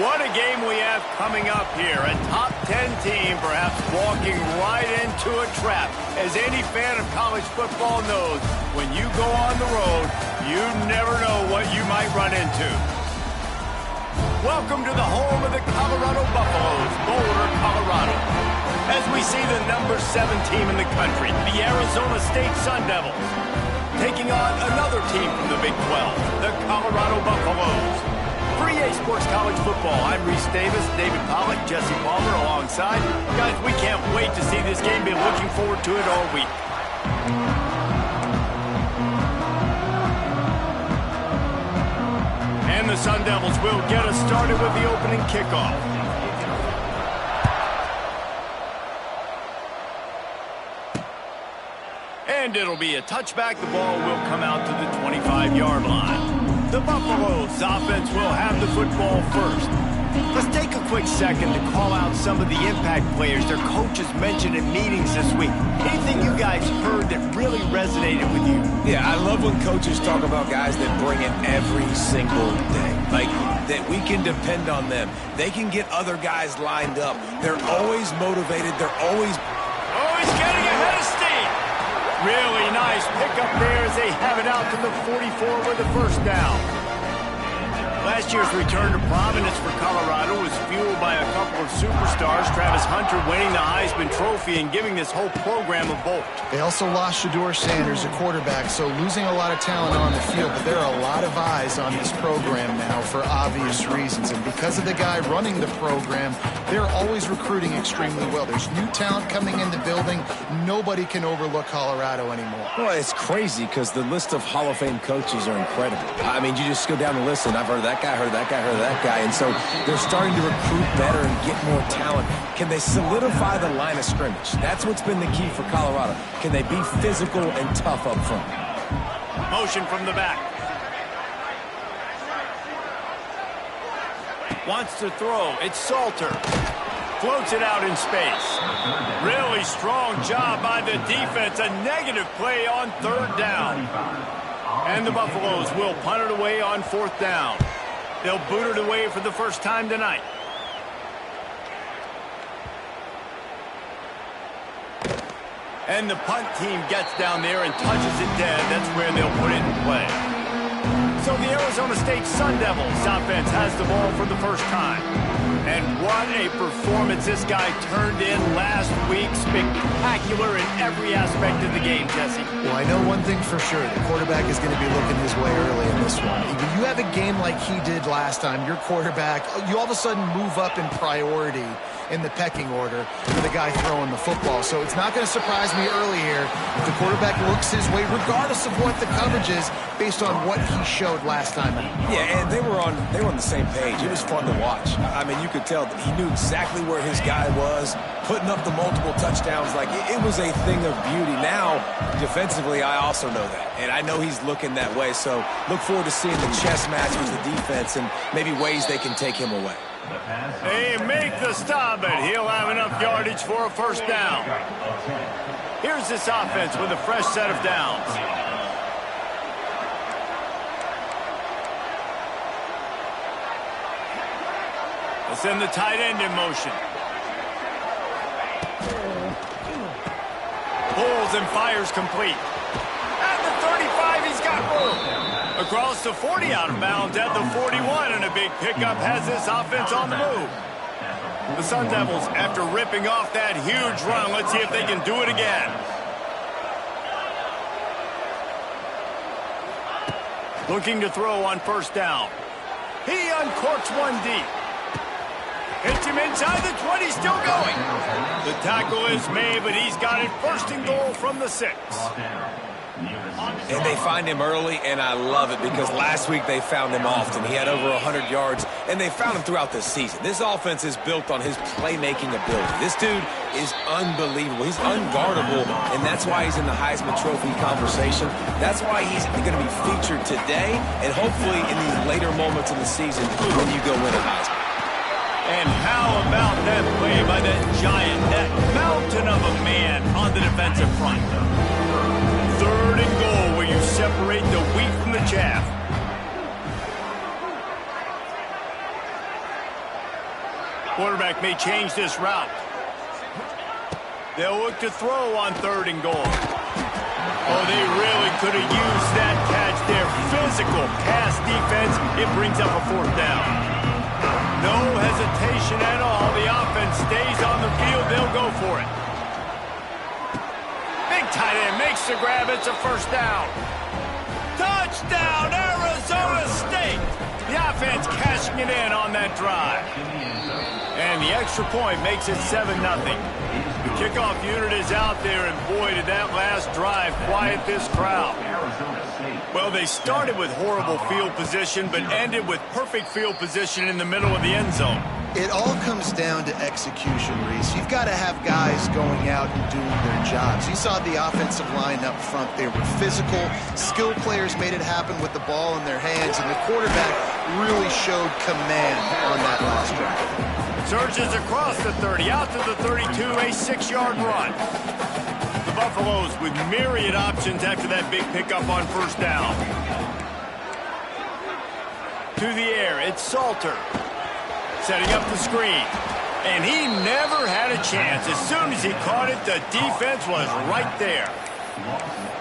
What a game we have coming up here. A top 10 team perhaps walking right into a trap. As any fan of college football knows, when you go on the road, you never know what you might run into. Welcome to the home of the Colorado Buffaloes, Boulder, Colorado. As we see the number 7 team in the country, the Arizona State Sun Devils, taking on another team from the Big 12, the Colorado Buffaloes. For EA Sports College Football, I'm Reese Davis, David Pollack, Jesse Palmer alongside. Guys, we can't wait to see this game. Been looking forward to it all week. And the Sun Devils will get us started with the opening kickoff. And it'll be a touchback. The ball will come out to the 25-yard line. The Buffaloes offense will have the football first. Let's take a quick second to call out some of the impact players their coaches mentioned in meetings this week. Anything you guys heard that really resonated with you? Yeah, I love when coaches talk about guys that bring it every single day. Like, that we can depend on them. They can get other guys lined up. They're always motivated. They're always getting ahead of steam. Really nice pickup there as they have it out to the 44 with the first down. Last year's return to prominence for Colorado was fueled by a couple of superstars, Travis Hunter winning the Heisman Trophy and giving this whole program a bolt. They also lost Shedeur Sanders, a quarterback, so losing a lot of talent on the field, but there are a lot of eyes on this program now for obvious reasons. And because of the guy running the program, they're always recruiting extremely well. There's new talent coming in the building. Nobody can overlook Colorado anymore. Well, it's crazy because the list of Hall of Fame coaches are incredible. I mean, you just go down the list, and I've heard that guy, heard that guy, heard that guy. And so they're starting to recruit better and get more talent. Can they solidify the line of scrimmage? That's what's been the key for Colorado. Can they be physical and tough up front? Motion from the back. Wants to throw. It's Salter. Floats it out in space. Really strong job by the defense. A negative play on third down. And the Buffaloes will punt it away on fourth down. They'll boot it away for the first time tonight. And the punt team gets down there and touches it dead. That's where they'll put it in play. So the Arizona State Sun Devils offense has the ball for the first time. And what a performance this guy turned in last week. Spectacular in every aspect of the game, Jesse. Well, I know one thing for sure. The quarterback is going to be looking his way early in this one. When you have a game like he did last time, your quarterback, you all of a sudden move up in priority in the pecking order for the guy throwing the football. So it's not going to surprise me early here if the quarterback looks his way, regardless of what the coverage is, based on what he showed last time out. Yeah, and they were on the same page. It was fun to watch. I mean, you could tell that he knew exactly where his guy was, putting up the multiple touchdowns. Like, it was a thing of beauty. Now, defensively, I also know that. And I know he's looking that way. So look forward to seeing the chess match with the defense and maybe ways they can take him away. They make the stop, and he'll have enough yardage for a first down. Here's this offense with a fresh set of downs. Let's send the tight end in motion. Pulls and fires complete. At the 35, he's got room. Across the 40, out of bounds at the 41, and a big pickup has this offense on the move. The Sun Devils, after ripping off that huge run, let's see if they can do it again. Looking to throw on first down. He uncorks one deep. Hits him inside the 20, still going. The tackle is made, but he's got it first and goal from the 6. And they find him early, and I love it because last week they found him often. He had over 100 yards, and they found him throughout the season. This offense is built on his playmaking ability. This dude is unbelievable. He's unguardable, and that's why he's in the Heisman Trophy conversation. That's why he's going to be featured today and hopefully in these later moments in the season when you go win a Heisman. And how about that play by that giant, that mountain of a man on the defensive front? Third and goal where you separate the wheat from the chaff. quarterback may change this route. They'll look to throw on 3rd and goal. Oh, they really could have used that catch there. Physical pass defense. It brings up a 4th down. No hesitation at all. The offense stays on the field. They'll go for it. Big tight end makes the grab. It's a 1st down. Touchdown, Arizona State. The offense cashing it in on that drive. And the extra point makes it 7-0. The kickoff unit is out there, and boy, did that last drive quiet this crowd. Well, they started with horrible field position, but ended with perfect field position in the middle of the end zone. It all comes down to execution, Reese. You've got to have guys going out and doing their jobs. You saw the offensive line up front. They were physical. Skilled players made it happen with the ball in their hands, and the quarterback really showed command on that last drive. Surges across the 30, out to the 32, a 6-yard run. The Buffaloes with myriad options after that big pickup on 1st down. To the air, it's Salter. Setting up the screen. And he never had a chance. As soon as he caught it, the defense was right there.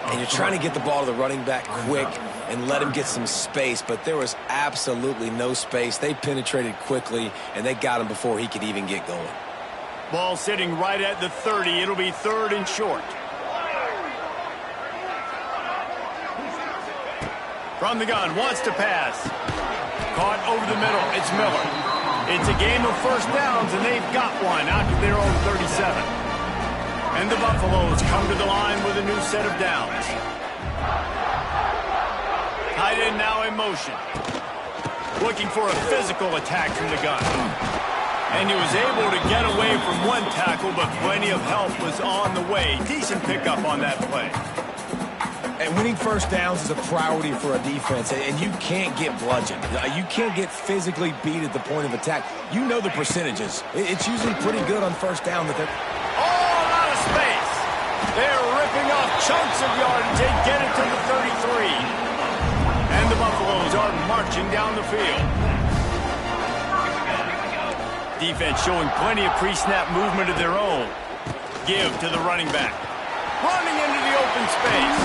And you're trying to get the ball to the running back quick and let him get some space, but there was absolutely no space. They penetrated quickly, and they got him before he could even get going. Ball sitting right at the 30. It'll be 3rd and short. From the gun, wants to pass. Caught over the middle. It's Miller. It's a game of 1st downs, and they've got one out to their own 37. And the Buffaloes come to the line with a new set of downs. Tight end now in motion. Looking for a physical attack from the gun. And he was able to get away from one tackle, but plenty of help was on the way. Decent pickup on that play. And winning 1st downs is a priority for a defense, and you can't get bludgeoned. You can't get physically beat at the point of attack. You know the percentages. It's usually pretty good on 1st down that they're... All out of space. They're ripping off chunks of yardage. They get it to the 33. And the Buffaloes are marching down the field. Defense showing plenty of pre-snap movement of their own. Give to the running back. Running into the open space.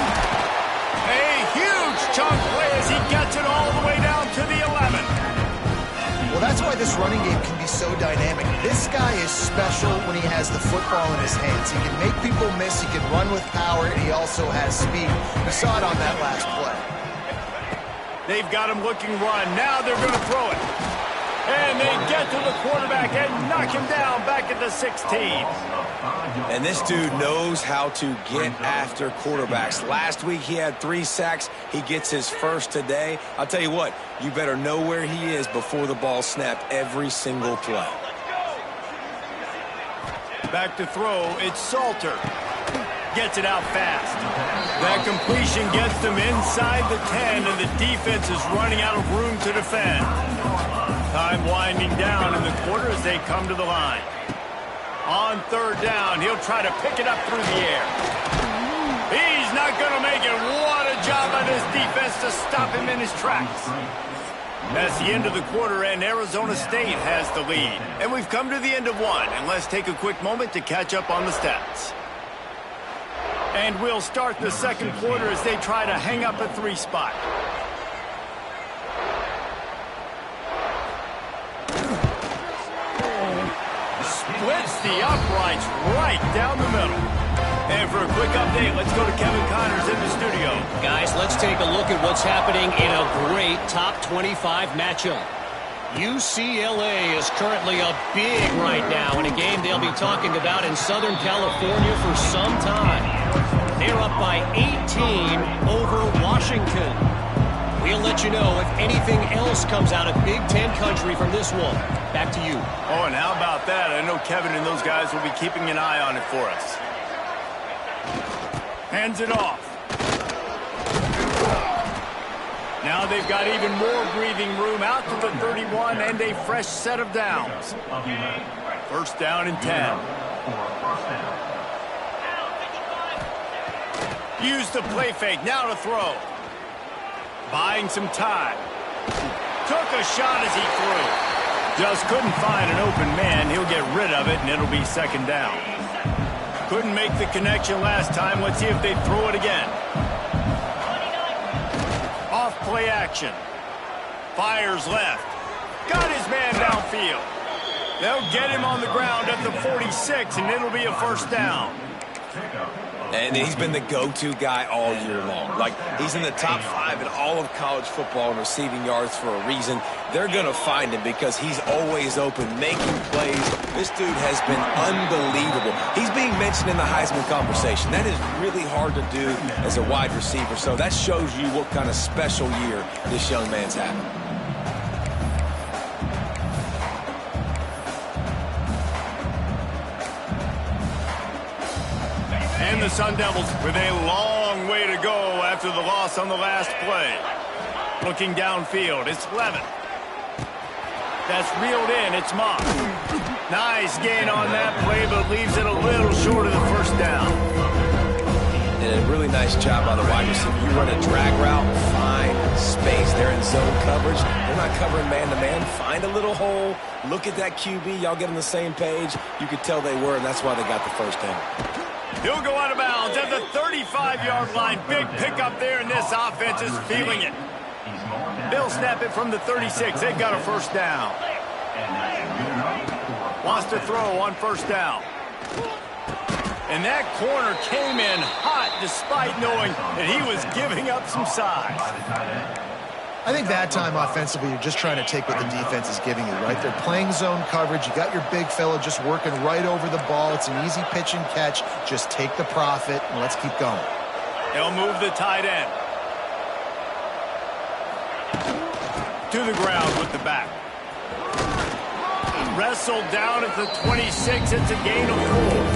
A huge chunk play as he gets it all the way down to the 11. Well, that's why this running game can be so dynamic. This guy is special when he has the football in his hands. He can make people miss. He can run with power, and he also has speed. We saw it on that last play. They've got him looking run. Now they're going to throw it. And they get to the quarterback and knock him down back at the 16. And this dude knows how to get after quarterbacks. Last week he had 3 sacks. He gets his 1st today. I'll tell you what, you better know where he is before the ball snapped every single play. Back to throw, it's Salter. Gets it out fast. That completion gets them inside the 10, and the defense is running out of room to defend. Time winding down in the quarter as they come to the line. On 3rd down, he'll try to pick it up through the air. He's not going to make it. What a job by this defense to stop him in his tracks. That's the end of the quarter, and Arizona State has the lead. And we've come to the end of one, and let's take a quick moment to catch up on the stats. And we'll start the 2nd quarter as they try to hang up a 3 spot. Splits the uprights right down the middle. And for a quick update, let's go to Kevin Connors in the studio. Guys, let's take a look at what's happening in a great top 25 matchup. UCLA is currently up big right now in a game they'll be talking about in Southern California for some time. They're up by 18 over Washington. We'll let you know if anything else comes out of Big Ten country from this one. Back to you. Oh, and how about that? I know Kevin and those guys will be keeping an eye on it for us. Hands it off. Now they've got even more breathing room out to the 31 and a fresh set of downs. 1st down and 10. Use the play fake. Now to throw. Buying some time. Took a shot as he threw. Just couldn't find an open man. He'll get rid of it, and it'll be second down. Couldn't make the connection last time. Let's see if they throw it again. Off play action. Fires left. Got his man downfield. They'll get him on the ground at the 46, and it'll be a first down. And he's been the go-to guy all year long. Like, he's in the top 5 in all of college football in receiving yards for a reason. They're going to find him because he's always open, making plays. This dude has been unbelievable. He's being mentioned in the Heisman conversation. That is really hard to do as a wide receiver. So that shows you what kind of special year this young man's having. And the Sun Devils with a long way to go after the loss on the last play. Looking downfield, it's Levin. That's reeled in, it's Mock. Nice gain on that play, but leaves it a little short of the first down. And a really nice job by the wide receiver. You run a drag route, find space. They're in zone coverage. They're not covering man-to-man. Find a little hole. Look at that QB. Y'all get on the same page. You could tell they were, and that's why they got the first down. He'll go out of bounds at the 35-yard line. Big pickup there, and this offense is feeling it. They'll snap it from the 36. They've got a first down. Wants to throw on first down. And that corner came in hot despite knowing that he was giving up some size. I think that time offensively, you're just trying to take what the defense is giving you, right? They're playing zone coverage. You got your big fella just working right over the ball. It's an easy pitch and catch. Just take the profit, and let's keep going. They'll move the tight end. To the ground with the back. Wrestled down at the 26. It's a gain of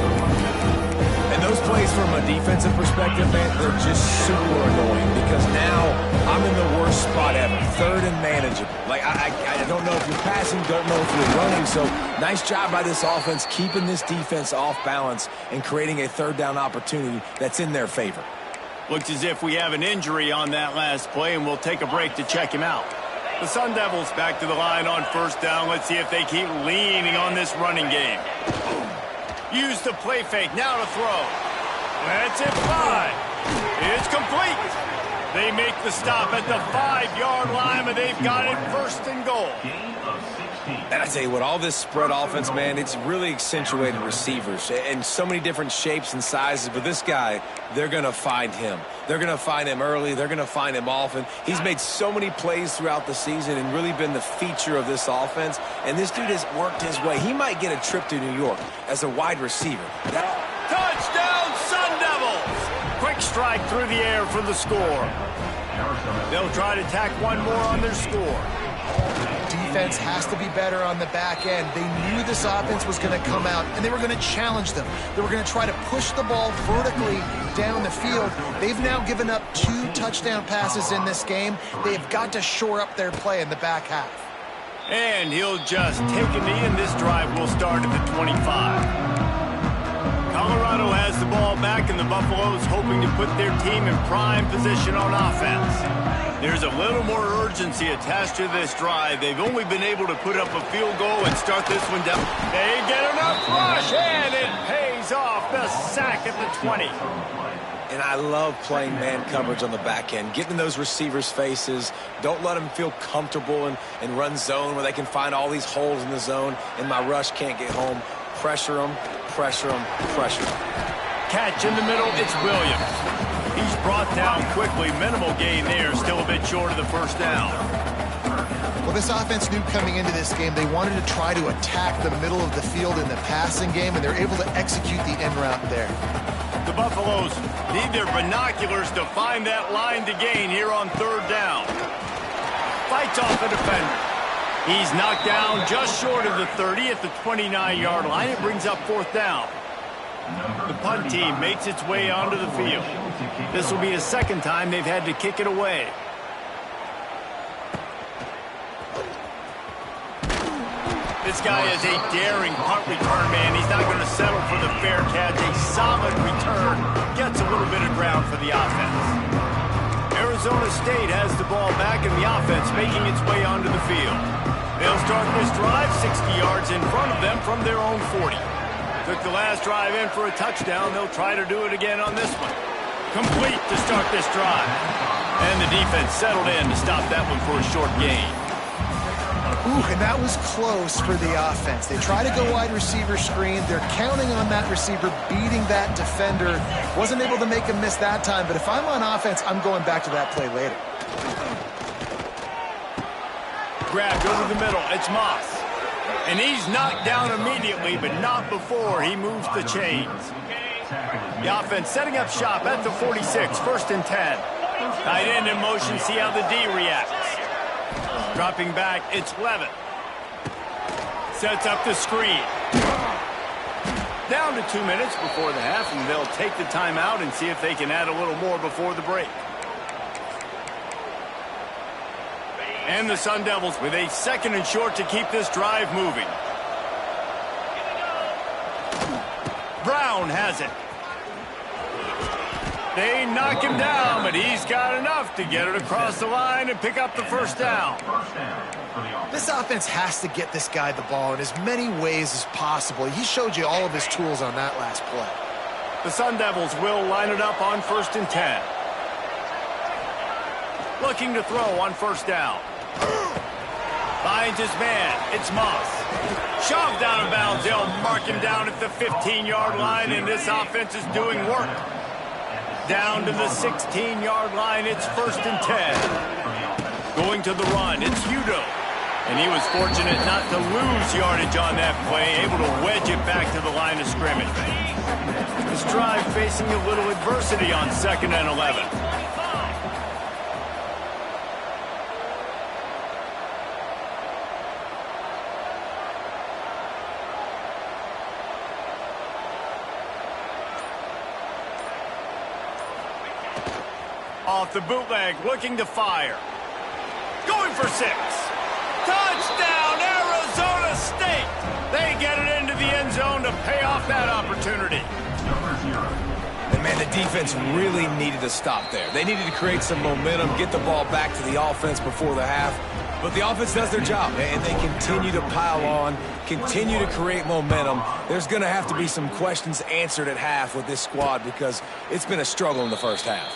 4. And those plays from a defensive perspective, man, they're just super annoying because now I'm in the worst spot ever. Third and manageable. Like, I don't know if you're passing, don't know if you're running. So nice job by this offense keeping this defense off balance and creating a third down opportunity that's in their favor. Looks as if we have an injury on that last play, and we'll take a break to check him out. The Sun Devils back to the line on first down. Let's see if they keep leaning on this running game. Use the play fake, now to throw. That's it, 5. It's complete. They make the stop at the 5-yard line, and they've got it first and goal. And I tell you what, all this spread offense, man, it's really accentuated receivers in so many different shapes and sizes. But this guy, they're going to find him. They're going to find him early. They're going to find him often. He's made so many plays throughout the season and really been the feature of this offense. And this dude has worked his way. He might get a trip to New York as a wide receiver. Touchdown, Sun Devils! Quick strike through the air for the score. They'll try to tack one more on their score. Defense has to be better on the back end. They knew this offense was going to come out, and they were going to challenge them. They were going to try to push the ball vertically down the field. They've now given up 2 touchdown passes in this game. They've got to shore up their play in the back half. And he'll just take a knee, and this drive will start at the 25. Colorado has the ball back, and the Buffaloes hoping to put their team in prime position on offense. There's a little more urgency attached to this drive. They've only been able to put up a field goal and start this one down. They get enough rush, and it pays off. The sack at the 20. And I love playing man coverage on the back end, getting in those receivers' faces. Don't let them feel comfortable and run zone where they can find all these holes in the zone, and my rush can't get home. Pressure them, pressure them, pressure them. Catch in the middle, it's Williams. He's brought down quickly. Minimal gain there, still a bit short of the first down. Well, this offense knew coming into this game they wanted to try to attack the middle of the field in the passing game, and they're able to execute the end route there. The Buffaloes need their binoculars to find that line to gain here on third down. Fights off a defender. He's knocked down just short of the 30 at the 29-yard line. It brings up fourth down. The punt team makes its way onto the field. This will be the second time they've had to kick it away. This guy is a daring punt return man. He's not going to settle for the fair catch. A solid return. Gets a little bit of ground for the offense. Arizona State has the ball back, and the offense making its way onto the field. They'll start this drive 60 yards in front of them from their own 40. Took the last drive in for a touchdown. They'll try to do it again on this one. Complete to start this drive. And the defense settled in to stop that one for a short gain. Ooh, and that was close for the offense. They try to go wide receiver screen. They're counting on that receiver beating that defender. Wasn't able to make him miss that time, but if I'm on offense, I'm going back to that play later. Grabbed over the middle. It's Moss. And he's knocked down immediately, but not before he moves the chains. The offense setting up shop at the 46, 1st and 10. Tight end in motion, see how the D reacts. Dropping back, it's Levitt. Sets up the screen. Down to 2 minutes before the half, and they'll take the timeout and see if they can add a little more before the break. And the Sun Devils with a 2nd and short to keep this drive moving. Brown has it. They knock him down, but he's got enough to get it across the line and pick up the 1st down. This offense has to get this guy the ball in as many ways as possible. He showed you all of his tools on that last play. The Sun Devils will line it up on 1st and 10. Looking to throw on 1st down. Finds his man. It's Moss. Shoved out of bounds. They'll mark him down at the 15-yard line, and this offense is doing work. Down to the 16-yard line. It's 1st and 10. Going to the run. It's Udo. And he was fortunate not to lose yardage on that play, able to wedge it back to the line of scrimmage. This drive facing a little adversity on 2nd and 11. Off the bootleg, looking to fire. Going for 6. Touchdown, Arizona State! They get it into the end zone to pay off that opportunity. And man, the defense really needed to stop there. They needed to create some momentum, get the ball back to the offense before the half. But the offense does their job, and they continue to pile on, continue to create momentum. There's going to have to be some questions answered at half with this squad because it's been a struggle in the 1st half.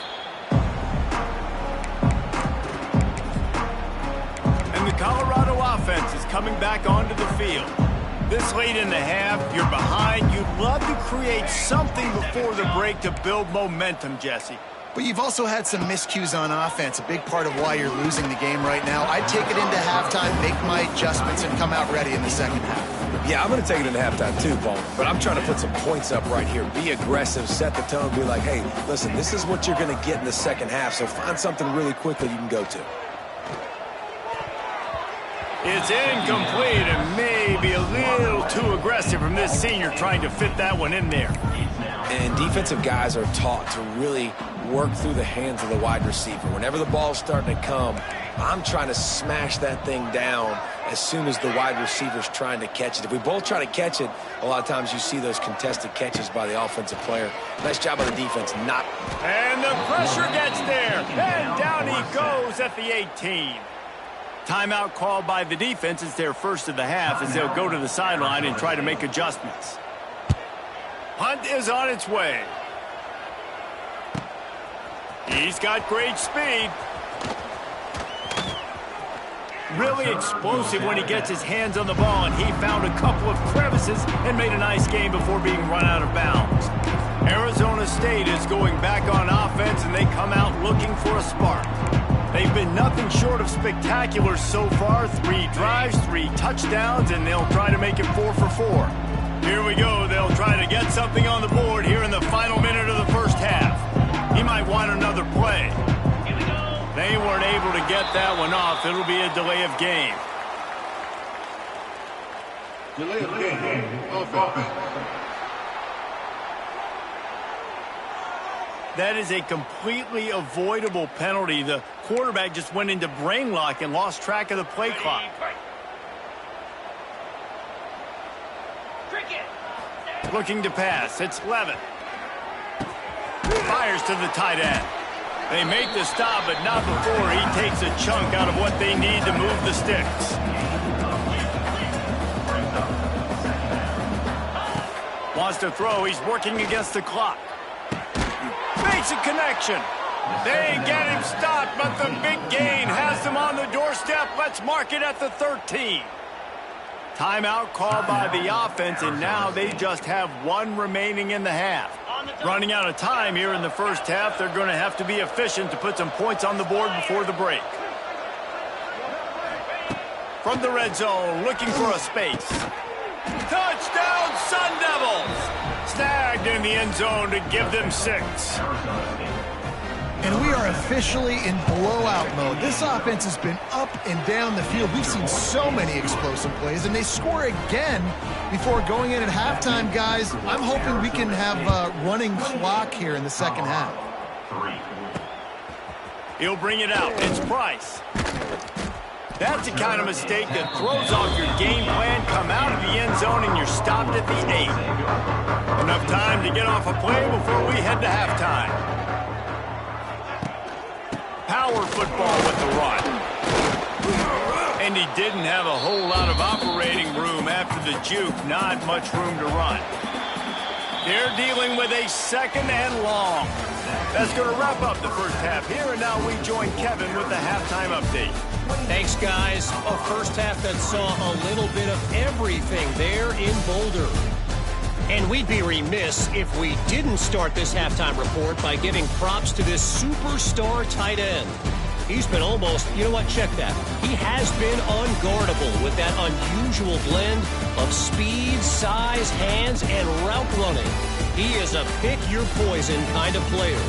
Colorado offense is coming back onto the field. This late in the half, you're behind. You'd love to create something before the break to build momentum, Jesse. But you've also had some miscues on offense, a big part of why you're losing the game right now. I'd take it into halftime, make my adjustments, and come out ready in the 2nd half. Yeah, I'm going to take it into halftime too, Paul. But I'm trying to put some points up right here. Be aggressive, set the tone, be like, hey, listen, this is what you're going to get in the 2nd half, so find something really quickly you can go to. It's incomplete and maybe a little too aggressive from this senior trying to fit that one in there. And defensive guys are taught to really work through the hands of the wide receiver. Whenever the ball's starting to come, I'm trying to smash that thing down as soon as the wide receiver's trying to catch it. If we both try to catch it, a lot of times you see those contested catches by the offensive player. Nice job by the defense. And the pressure gets there. And down he goes at the 18. Timeout called by the defense. It's their 1st of the half as they'll go to the sideline and try to make adjustments. Punt is on its way. He's got great speed. Really explosive when he gets his hands on the ball, and he found a couple of crevices and made a nice game before being run out of bounds. Arizona State is going back on offense, and they come out looking for a spark. They've been nothing short of spectacular so far. 3 drives, 3 touchdowns, and they'll try to make it 4 for 4. Here we go. They'll try to get something on the board here in the final minute of the 1st half. He might want another play. They weren't able to get that one off. It'll be a delay of game. Delay of game. Offense. That is a completely avoidable penalty. The quarterback just went into brain lock and lost track of the play clock. Looking to pass. It's Levitt. Fires to the tight end. They make the stop, but not before he takes a chunk out of what they need to move the sticks. wants to throw. He's working against the clock. Makes a connection. They get him stopped, but the big gain has them on the doorstep. Let's mark it at the 13. Timeout called by the offense, and now they just have one remaining in the half. Running out of time here in the first half, they're going to have to be efficient to put some points on the board before the break. From the red zone, looking for a space. Touchdown, Sun Devils! Snagged in the end zone to give them 6. And we are officially in blowout mode. This offense has been up and down the field. We've seen so many explosive plays, and they score again before going in at halftime, guys. I'm hoping we can have a running clock here in the second half. He'll bring it out. It's Price. That's the kind of mistake that throws off your game plan. Come out of the end zone, and you're stopped at the 8. Enough time to get off a play before we head to halftime. Power football with the run. And he didn't have a whole lot of operating room after the juke. Not much room to run. They're dealing with a second and long. That's going to wrap up the first half here, and now we join Kevin with the halftime update. Thanks, guys. A first half that saw a little bit of everything there in Boulder. And we'd be remiss if we didn't start this halftime report by giving props to this superstar tight end. He's been almost, you know what, check that. He has been unguardable with that unusual blend of speed, size, hands, and route running. He is a pick-your-poison kind of player.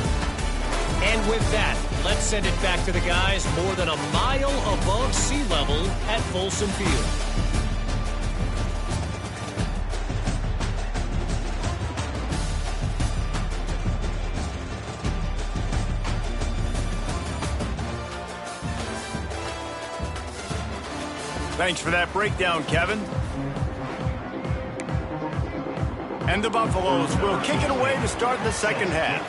And with that, let's send it back to the guys more than a mile above sea level at Folsom Field. Thanks for that breakdown, Kevin. And the Buffaloes will kick it away to start the second half.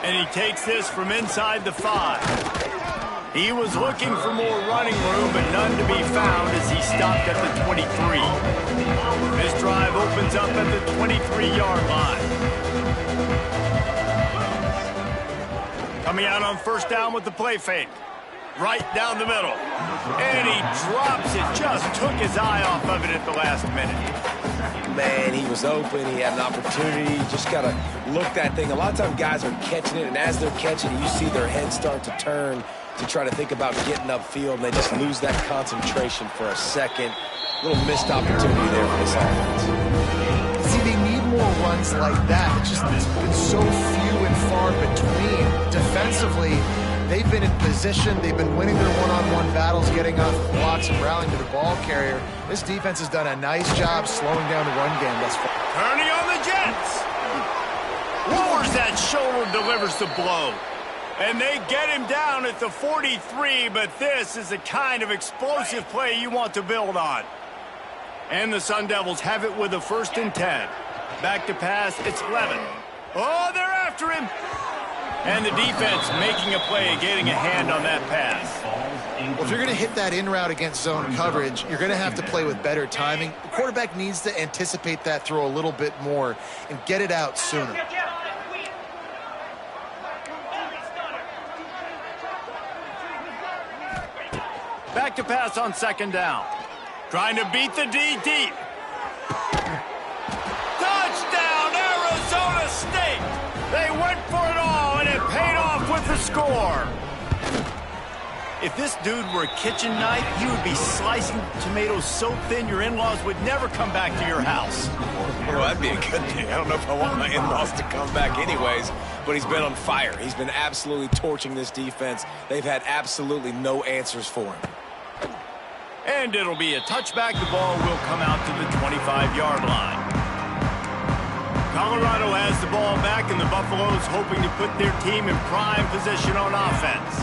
And he takes this from inside the 5. He was looking for more running room, but none to be found as he stopped at the 23. This drive opens up at the 23-yard line. Coming out on first down with the play fake. Right down the middle. And he drops it. Just took his eye off of it at the last minute. Man, he was open. He had an opportunity. Just got to look that thing. A lot of times guys are catching it, and as they're catching it, you see their head start to turn to try to think about getting upfield, and they just lose that concentration for a second. Little missed opportunity there for this offense. See, they need more runs like that. It's been so few and far between. Defensively, they've been in position. They've been winning their one-on-one battles, getting off blocks and rallying to the ball carrier. This defense has done a nice job slowing down the run game thus far. Turning on the Jets. Lowers that shoulder, delivers the blow. And they get him down at the 43, but this is the kind of explosive play you want to build on. And the Sun Devils have it with a 1st and 10. Back to pass, it's Levin. Oh, they're after him. And the defense making a play, getting a hand on that pass. Well, if you're going to hit that in route against zone coverage, you're going to have to play with better timing. The quarterback needs to anticipate that throw a little bit more and get it out sooner. Back to pass on 2nd down. Trying to beat the D deep. Touchdown, Arizona State! They went for it all, and it paid off with the score. If this dude were a kitchen knife, he would be slicing tomatoes so thin your in-laws would never come back to your house. Well, that'd be a good thing. I don't know if I want my in-laws to come back anyways, but he's been on fire. He's been absolutely torching this defense. They've had absolutely no answers for him. And it'll be a touchback. The ball will come out to the 25-yard line. Colorado has the ball back, and the Buffaloes hoping to put their team in prime position on offense.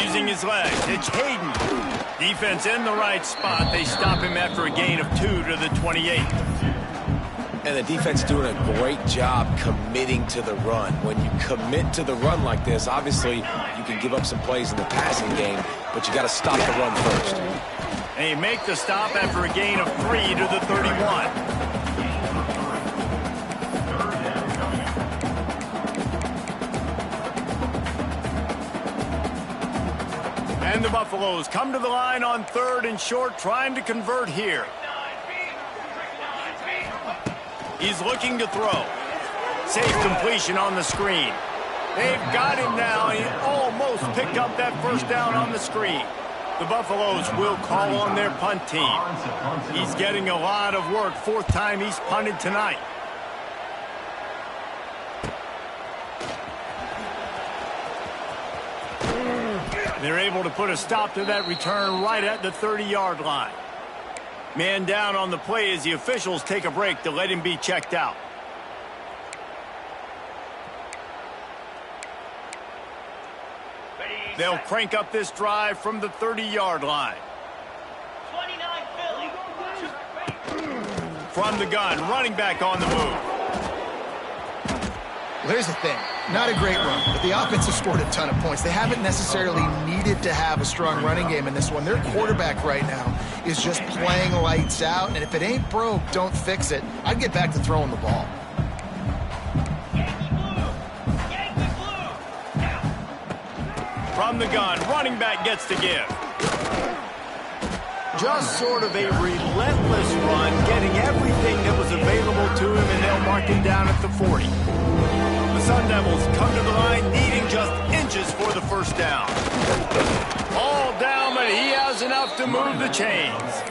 Using his legs, it's Hayden. Defense in the right spot. They stop him after a gain of 2 to the 28. And the defense doing a great job committing to the run. When you commit to the run like this, obviously you can give up some plays in the passing game, but you got to stop the run first. And you make the stop after a gain of 3 to the 31. And the Buffaloes come to the line on 3rd and short, trying to convert here. He's looking to throw. Safe completion on the screen. They've got him now. He almost picked up that first down on the screen. The Buffaloes will call on their punt team. He's getting a lot of work. 4th time he's punted tonight. They're able to put a stop to that return right at the 30-yard line. Man down on the play as the officials take a break to let him be checked out. They'll crank up this drive from the 30-yard line. 29 Philly. From the gun, running back on the move. Well, here's the thing. Not a great run, but the offense has scored a ton of points. They haven't necessarily needed to have a strong running game in this one. Their quarterback right now is just playing lights out, and if it ain't broke, don't fix it. I'd get back to throwing the ball. From the gun, running back gets to give. Just sort of a relentless run, getting everything that was available to him, and they'll mark him down at the 40. The Sun Devils come to the line needing just inches for the first down. All down, but he has enough to move the chains.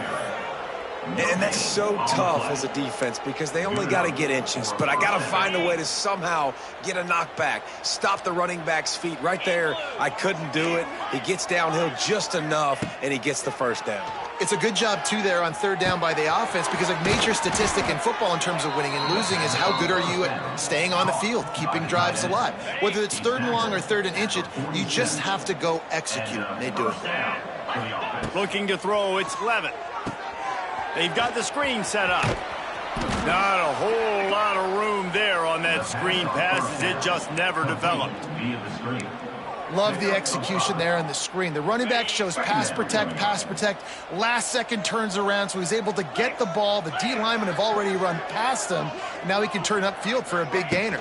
And that's so tough as a defense because they only got to get inches. But I got to find a way to somehow get a knockback, stop the running back's feet. Right there, I couldn't do it. He gets downhill just enough, and he gets the first down. It's a good job, too, there on 3rd down by the offense because a major statistic in football in terms of winning and losing is how good are you at staying on the field, keeping drives alive. Whether it's 3rd and long or 3rd and inches, you just have to go execute. They do it. Looking to throw, it's Levitt. They've got the screen set up. Not a whole lot of room there on that screen pass as it just never developed. Love the execution there on the screen. The running back shows pass protect, last second turns around, so he's able to get the ball. The D linemen have already run past him. Now he can turn upfield for a big gainer.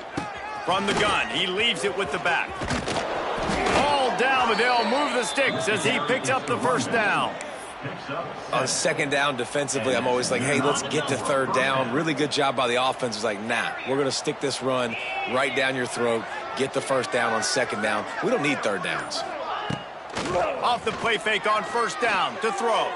From the gun, he leaves it with the back. All down, but they'll move the sticks as he picks up the first down. On 2nd down defensively, I'm always like, hey, let's get to 3rd down. Really good job by the offense. It's like, nah, we're going to stick this run right down your throat, get the first down on 2nd down. We don't need 3rd downs. Off the play fake on 1st down to throw.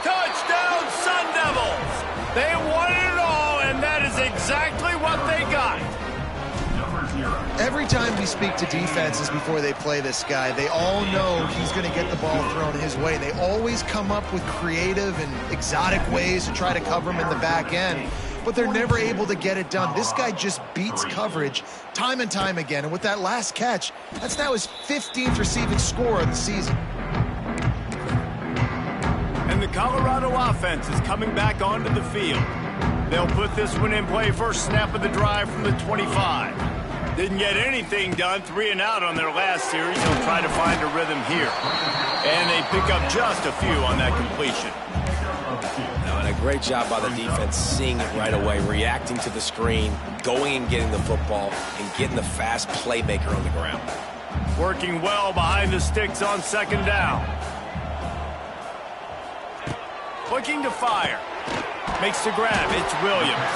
Touchdown, Sun Devils! They wanted it all, and that is exactly what they got. Every time we speak to defenses before they play this guy, they all know he's going to get the ball thrown his way. They always come up with creative and exotic ways to try to cover him in the back end, but they're never able to get it done. This guy just beats coverage time and time again, and with that last catch, that's now his 15th receiving score of the season. And the Colorado offense is coming back onto the field. They'll put this one in play first snap of the drive from the 25. Didn't get anything done, 3 and out on their last series. They'll try to find a rhythm here. And they pick up just a few on that completion. And a great job by the defense seeing it right away, reacting to the screen, going and getting the football, and getting the fast playmaker on the ground. Working well behind the sticks on 2nd down. Looking to fire. Makes the grab. It's Williams.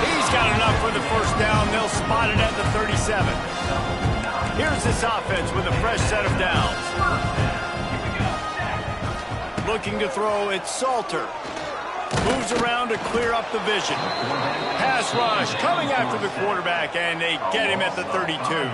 He's got enough for the first down. They'll spot it at the 37. Here's this offense with a fresh set of downs. Looking to throw, it's Salter. Moves around to clear up the vision. Pass rush coming after the quarterback, and they get him at the 32.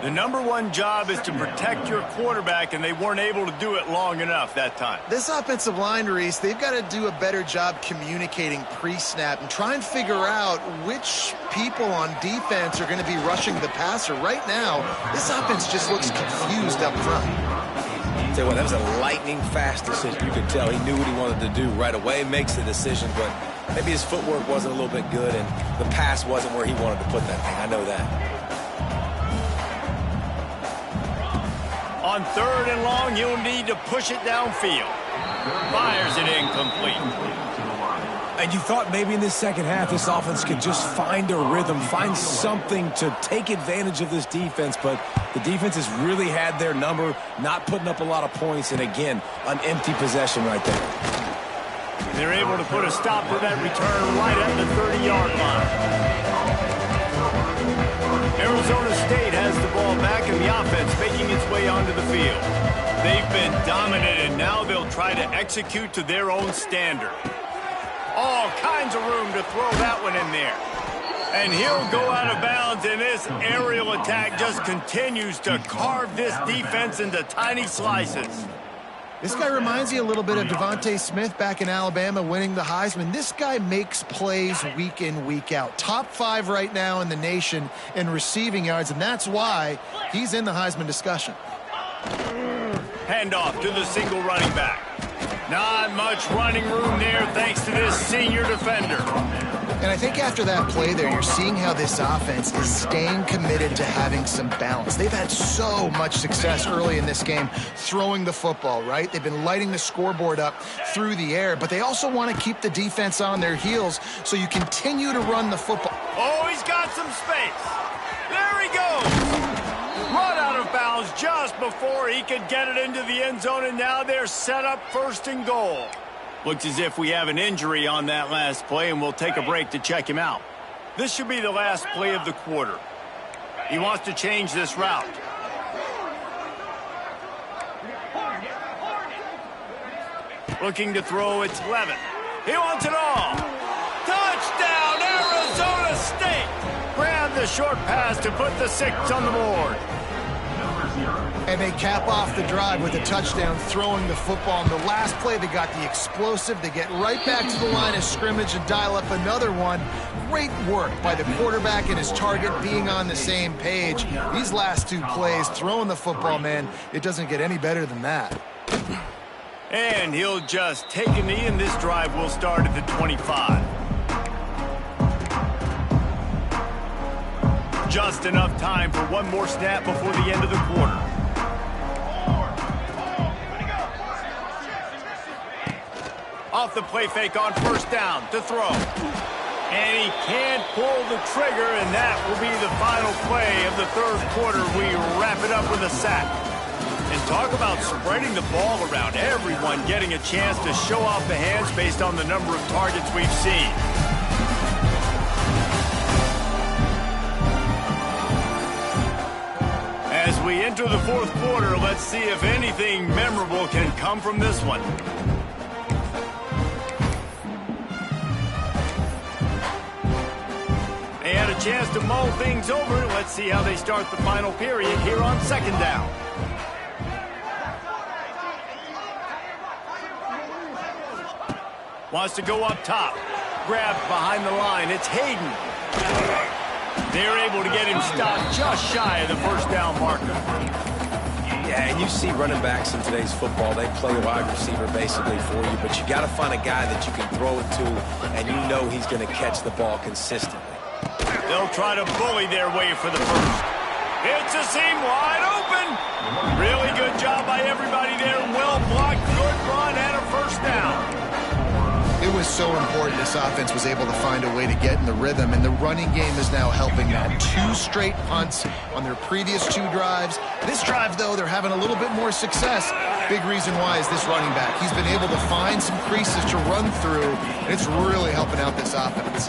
The #1 job is to protect your quarterback, and they weren't able to do it long enough that time. This offensive line, Reese, they've got to do a better job communicating pre-snap and try and figure out which people on defense are going to be rushing the passer. Right now, this offense just looks confused up front. Tell you what, that was a lightning-fast decision. You could tell he knew what he wanted to do right away, makes the decision, but maybe his footwork wasn't a little bit good, and the pass wasn't where he wanted to put that thing. I know that. On 3rd and long, you'll need to push it downfield. Fires it incomplete. And you thought maybe in this second half this offense could just find a rhythm, find something to take advantage of this defense, but the defense has really had their number, not putting up a lot of points, and again, an empty possession right there. They're able to put a stop to that return right at the 30-yard line. Arizona State has the ball back, and the offense making its way onto the field. They've been dominant, and now they'll try to execute to their own standard. All kinds of room to throw that one in there. And he'll go out of bounds, and this aerial attack just continues to carve this defense into tiny slices. This guy reminds you a little bit of Devontae Smith back in Alabama winning the Heisman. This guy makes plays week in, week out. Top 5 right now in the nation in receiving yards, and that's why he's in the Heisman discussion. Handoff to the single running back. Not much running room there thanks to this senior defender. And I think after that play there, you're seeing how this offense is staying committed to having some balance. They've had so much success early in this game throwing the football, right? They've been lighting the scoreboard up through the air, but they also want to keep the defense on their heels, so you continue to run the football. Oh, he's got some space. There he goes. Run out of bounds just before he could get it into the end zone, and now they're set up 1st and goal. Looks as if we have an injury on that last play, and we'll take a break to check him out. This should be the last play of the quarter. He wants to change this route. Looking to throw, it's Levin. He wants it all. Touchdown, Arizona State! Grab the short pass to put the 6 on the board. And they cap off the drive with a touchdown, throwing the football. In the last play, they got the explosive. They get right back to the line of scrimmage and dial up another one. Great work by the quarterback and his target being on the same page. These last 2 plays, throwing the football, man, it doesn't get any better than that. And he'll just take a knee, and this drive will start at the 25. Just enough time for one more snap before the end of the quarter. Off the play fake on 1st down to throw. And he can't pull the trigger, and that will be the final play of the 3rd quarter. We wrap it up with a sack. And talk about spreading the ball around. Everyone getting a chance to show off the hands based on the number of targets we've seen. As we enter the 4th quarter, let's see if anything memorable can come from this one. They had a chance to mull things over. Let's see how they start the final period here on 2nd down. Wants to go up top. Grabbed behind the line. It's Hayden. They're able to get him stopped just shy of the 1st down marker. Yeah, and you see running backs in today's football, they play a wide receiver basically for you, but you got to find a guy that you can throw it to, and you know he's going to catch the ball consistently. They'll try to bully their way for the 1st. It's a seam wide open. Really good job by everybody there. Well blocked, good run, and a 1st down. It was so important this offense was able to find a way to get in the rhythm, and the running game is now helping that. 2 straight punts on their previous 2 drives. This drive, though, they're having a little bit more success. Big reason why is this running back. He's been able to find some creases to run through, and it's really helping out this offense.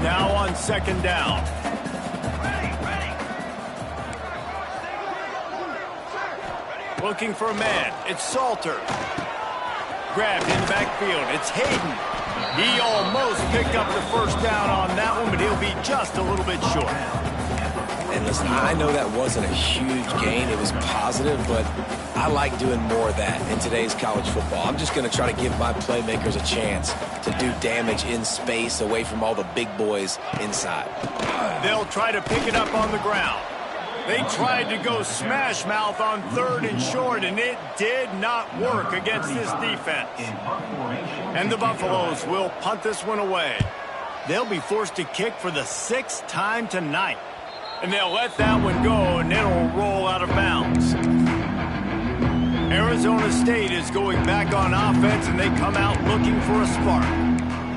Now on 2nd down. Looking for a man. It's Salter. Grabbed in the backfield. It's Hayden. He almost picked up the 1st down on that one, but he'll be just a little bit short. And listen, I know that wasn't a huge gain. It was positive, but I like doing more of that in today's college football. I'm just going to try to give my playmakers a chance to do damage in space away from all the big boys inside. They'll try to pick it up on the ground. They tried to go smash mouth on 3rd and short, and it did not work against this defense. And the Buffaloes will punt this one away. They'll be forced to kick for the 6th time tonight. And they'll let that one go, and it'll roll out of bounds. Arizona State is going back on offense, and they come out looking for a spark.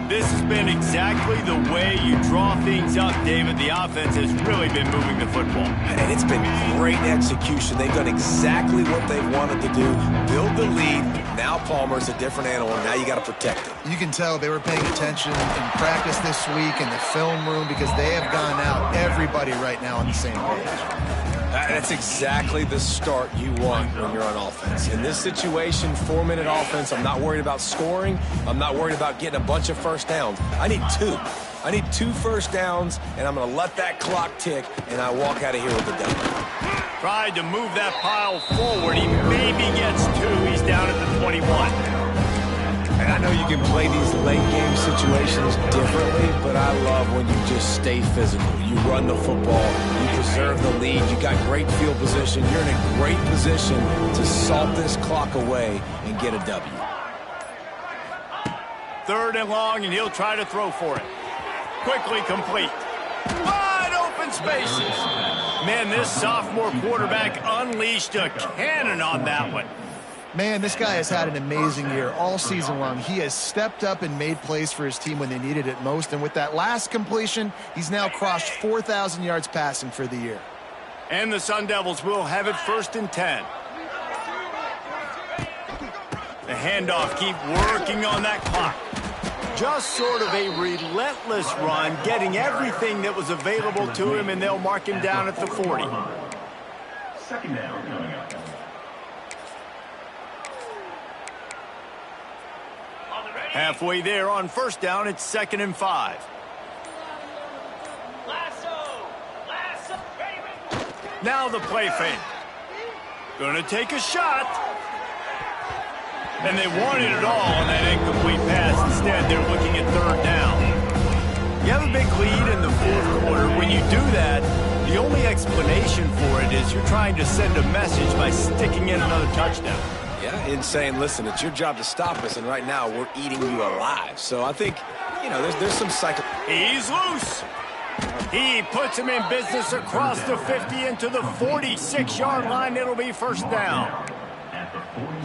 This has been exactly the way you draw things up, David. The offense has really been moving the football. And it's been great execution. They've done exactly what they've wanted to do. Build the lead. Now Palmer's a different animal. Now you got to protect it. You can tell they were paying attention in practice this week in the film room because they have gone out, everybody right now on the same page. That's exactly the start you want when you're on offense. In this situation, 4-minute offense, I'm not worried about scoring. I'm not worried about getting a bunch of first downs. I need 2. I need 2 first downs, and I'm going to let that clock tick, and I walk out of here with a W. Tried to move that pile forward. He maybe gets 2. He's down at the 21. And I know you can play these late-game situations differently, but I love when you just stay physical. You run the football. You preserve the lead. You got great field position. You're in a great position to salt this clock away and get a W. 3rd and long, and he'll try to throw for it. Quickly complete. Wide open spaces. Man, this sophomore quarterback unleashed a cannon on that one. Man, this guy has had an amazing year all season long. He has stepped up and made plays for his team when they needed it most. And with that last completion, he's now crossed 4,000 yards passing for the year. And the Sun Devils will have it 1st and 10. The handoff, keep working on that clock. Just sort of a relentless run, getting everything that was available to him, and they'll mark him down at the 40. 2nd down coming up. Halfway there on 1st down, it's 2nd and 5. Lasso, ready. Now the play fake. Gonna take a shot. And they wanted it all on that incomplete pass. Instead, they're looking at 3rd down. You have a big lead in the 4th quarter. When you do that, the only explanation for it is you're trying to send a message by sticking in another touchdown. Yeah, and saying, listen, it's your job to stop us, and right now we're eating you alive. So I think, you know, there's some cycle. He's loose. He puts him in business across the 50 into the 46-yard line. It'll be 1st down.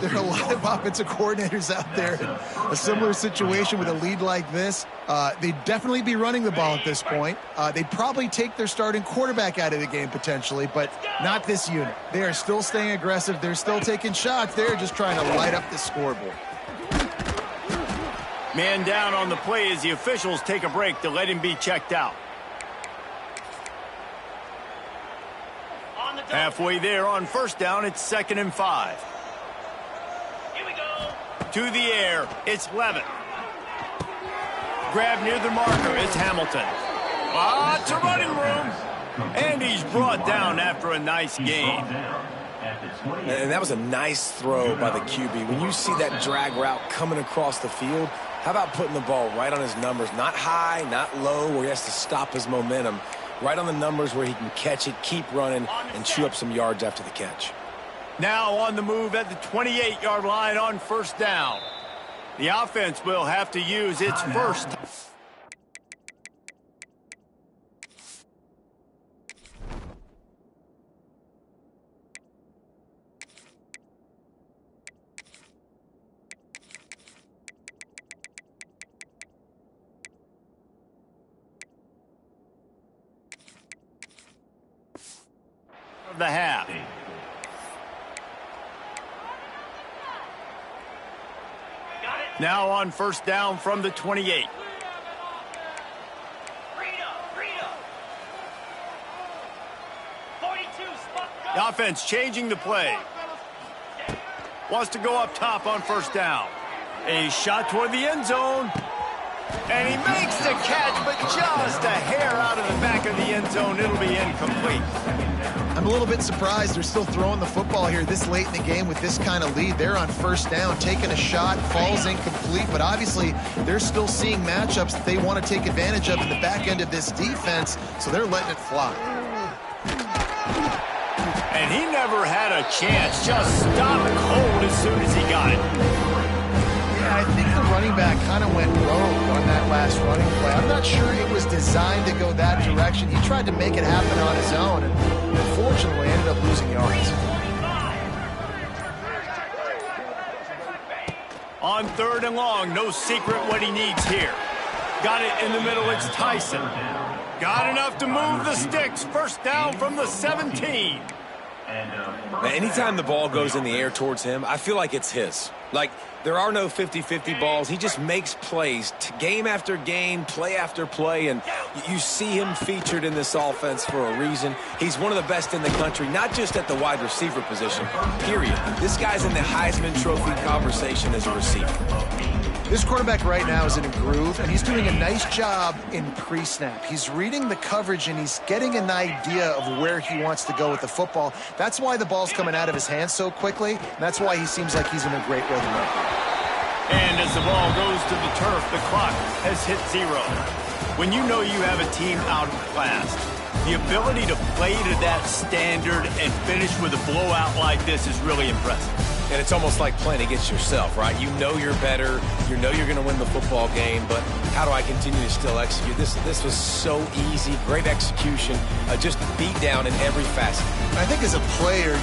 There are a lot of offensive coordinators out there in a similar situation with a lead like this. They'd definitely be running the ball at this point. They'd probably take their starting quarterback out of the game potentially, but not this unit. They are still staying aggressive. They're still taking shots. They're just trying to light up the scoreboard. Man down on the play as the officials take a break to let him be checked out. Halfway there on 1st down, it's 2nd and 5. To the air, it's Levitt. Grab near the marker, it's Hamilton. Lots of running room. And he's brought down after a nice gain. And that was a nice throw by the QB. When you see that drag route coming across the field, how about putting the ball right on his numbers? Not high, not low, where he has to stop his momentum. Right on the numbers where he can catch it, keep running, and chew up some yards after the catch. Now on the move at the 28-yard line on 1st down. The offense will have to use its first. Of the half. Now on 1st down from the 28. The offense changing the play. Wants to go up top on 1st down. A shot toward the end zone. And he makes the catch, but just a hair out of the back of the end zone. It'll be incomplete. I'm a little bit surprised they're still throwing the football here this late in the game with this kind of lead. They're on 1st down, taking a shot, falls incomplete, but obviously they're still seeing matchups that they want to take advantage of in the back end of this defense, so they're letting it fly. And he never had a chance. Just stopped cold as soon as he got it. Yeah, I think the running back kind of went rogue on that last running play. I'm not sure it was designed to go that direction. He tried to make it happen on his own, and unfortunately ended up losing yards. On 3rd and long, no secret what he needs here. Got it in the middle, it's Tyson. Got enough to move the sticks. First down from the 17. Now, anytime the ball goes in the air towards him, I feel like it's his. Like, there are no 50-50 balls. He just makes plays, game after game, play after play, and you see him featured in this offense for a reason. He's one of the best in the country, not just at the wide receiver position, period. This guy's in the Heisman Trophy conversation as a receiver. This quarterback right now is in a groove, and he's doing a nice job in pre-snap. He's reading the coverage, and he's getting an idea of where he wants to go with the football. That's why the ball's coming out of his hands so quickly, and that's why he seems like he's in a great rhythm right now. And as the ball goes to the turf, the clock has hit 0. When you know you have a team out of class, the ability to play to that standard and finish with a blowout like this is really impressive. And it's almost like playing against yourself, right? You know you're better. You know you're going to win the football game, but how do I continue to still execute? This was so easy. Great execution. Just beat down in every facet. I think as a player,